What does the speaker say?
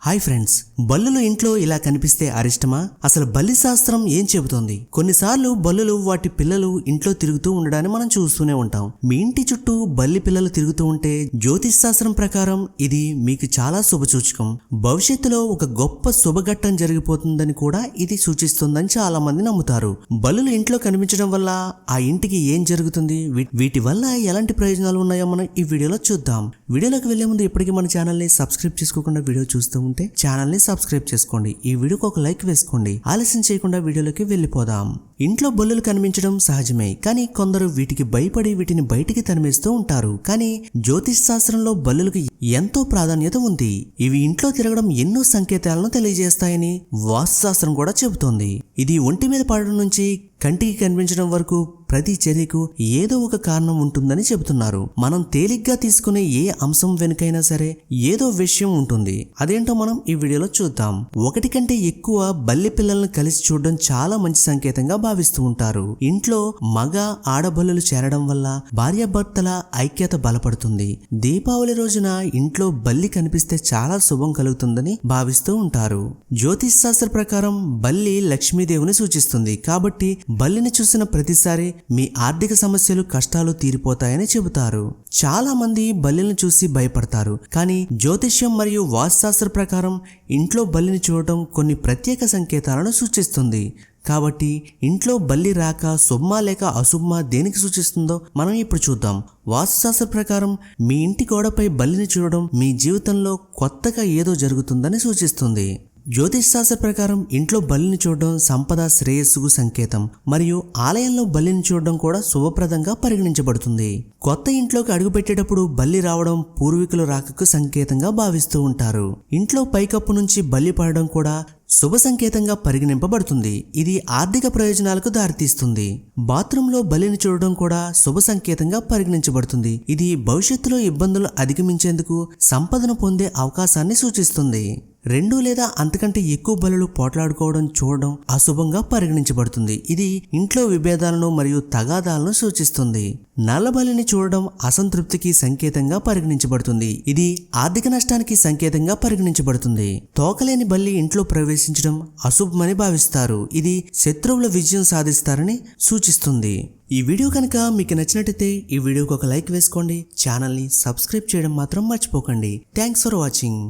Hi friends, బల్లులు ఇంట్లో ఇలా కనిపిస్తే అరిష్టమా? అసలు బల్లి శాస్త్రం ఏం చెబుతోంది? కొన్నిసార్లు బల్లులు వాటి పిల్లలు ఇంట్లో తిరుగుతూ ఉండడాన్ని మనం చూస్తూనే ఉంటాం. మీ ఇంటి చుట్టూ బల్లి పిల్లలు తిరుగుతూ ఉంటే జ్యోతిష్ శాస్త్రం ప్రకారం ఇది మీకు చాలా శుభసూచకం. భవిష్యత్తులో ఒక గొప్ప శుభఘట్టం జరిగిపోతుందని కూడా ఇది సూచిస్తుందని చాలా మంది నమ్ముతారు. బల్లులు ఇంట్లో కనిపించడం వల్ల ఆ ఇంటికి ఏం జరుగుతుంది, వీటి వల్ల ఎలాంటి ప్రయోజనాలు ఉన్నాయో మనం ఈ వీడియోలో చూద్దాం. వీడియోలోకి వెళ్లే ముందు ఇప్పటికీ మన ఛానల్ని సబ్స్క్రైబ్ చేసుకోకుండా వీడియో చూస్తూ ఉంటే ఛానల్ని సబ్స్క్రైబ్ చేసుకోండి. ఈ వీడియోకి ఒక లైక్ వేసుకోండి. ఆలస్యం చేయకుండా వీడియోలోకి వెళ్ళిపోదాం. ఇంట్లో బల్లులు కనిపించడం సహజమే, కానీ కొందరు వీటికి భయపడి వీటిని బయటికి తరిమేస్తూ ఉంటారు. కానీ జ్యోతిష్ శాస్త్రంలో బల్లులకు ఎంతో ప్రాధాన్యత ఉంది. ఇవి ఇంట్లో తిరగడం ఎన్నో సంకేతాలను తెలియజేస్తాయని వాస్తుశాస్త్రం కూడా చెబుతోంది. ఇది ఒంటి మీద పడడం నుంచి కంటికి కనిపించడం వరకు ప్రతి చర్యకు ఏదో ఒక కారణం ఉంటుందని చెబుతున్నారు. మనం తేలిగ్గా తీసుకునే ఏ అంశం వెనుకైనా సరే ఏదో విషయం ఉంటుంది. అదేంటో మనం ఈ వీడియోలో చూద్దాం. ఒకటి కంటే ఎక్కువ బల్లి పిల్లలను కలిసి చూడడం చాలా మంచి సంకేతంగా భావిస్తూ ఉంటారు. ఇంట్లో మగ ఆడబల్లులు చేరడం వల్ల భార్యాభర్తల ఐక్యత బలపడుతుంది. దీపావళి రోజున ఇంట్లో బల్లి కనిపిస్తే చాలా శుభం కలుగుతుందని భావిస్తూ ఉంటారు. జ్యోతిష్ శాస్త్ర ప్రకారం బల్లి లక్ష్మీదేవిని సూచిస్తుంది. కాబట్టి బల్లిని చూసిన ప్రతిసారి మీ ఆర్థిక సమస్యలు కష్టాలు తీరిపోతాయని చెబుతారు. చాలా మంది బల్లిని చూసి భయపడతారు, కానీ జ్యోతిష్యం మరియు వాస్తుశాస్త్ర ప్రకారం ఇంట్లో బల్లిని చూడటం కొన్ని ప్రత్యేక సంకేతాలను సూచిస్తుంది. కాబట్టి ఇంట్లో బల్లి రాక శుభమా లేక అశుభమా దేనికి సూచిస్తుందో మనం ఇప్పుడు చూద్దాం. వాస్తుశాస్త్ర ప్రకారం మీ ఇంటి గోడపై బల్లిని చూడడం మీ జీవితంలో కొత్తగా ఏదో జరుగుతుందని సూచిస్తుంది. జ్యోతిష్ శాస్త్ర ప్రకారం ఇంట్లో బల్లిని చూడడం సంపద శ్రేయస్సుకు సంకేతం, మరియు ఆలయంలో బల్లిని చూడడం కూడా శుభప్రదంగా పరిగణించబడుతుంది. కొత్త ఇంట్లోకి అడుగుపెట్టేటప్పుడు బల్లి రావడం పూర్వీకుల రాకకు సంకేతంగా భావిస్తూ ఉంటారు. ఇంట్లో పైకప్పు నుంచి బల్లి పడడం కూడా శుభ సంకేతంగా పరిగణింపబడుతుంది. ఇది ఆర్థిక ప్రయోజనాలకు దారితీస్తుంది. బాత్రూంలో బలిని చూడడం కూడా శుభ సంకేతంగా పరిగణించబడుతుంది. ఇది భవిష్యత్తులో ఇబ్బందులు అధిగమించేందుకు సంపదను పొందే అవకాశాన్ని సూచిస్తుంది. 2 లేదా అంతకంటే ఎక్కువ బలులు పోట్లాడుకోవడం చూడడం అశుభంగా పరిగణించబడుతుంది. ఇది ఇంట్లో విభేదాలను మరియు తగాదాలను సూచిస్తుంది. నల్ల బలిని చూడడం అసంతృప్తికి సంకేతంగా పరిగణించబడుతుంది. ఇది ఆర్థిక నష్టానికి సంకేతంగా పరిగణించబడుతుంది. తోకలేని బల్లి ఇంట్లో ప్రవేశించడం అశుభమని భావిస్తారు. ఇది శత్రువుల విజయం సాధిస్తారని సూచిస్తుంది. ఈ వీడియో కనుక మీకు నచ్చినట్టయితే ఈ వీడియోకి ఒక లైక్ వేసుకోండి. ఛానల్ని సబ్స్క్రైబ్ చేయడం మాత్రం మర్చిపోకండి. Thanks for watching.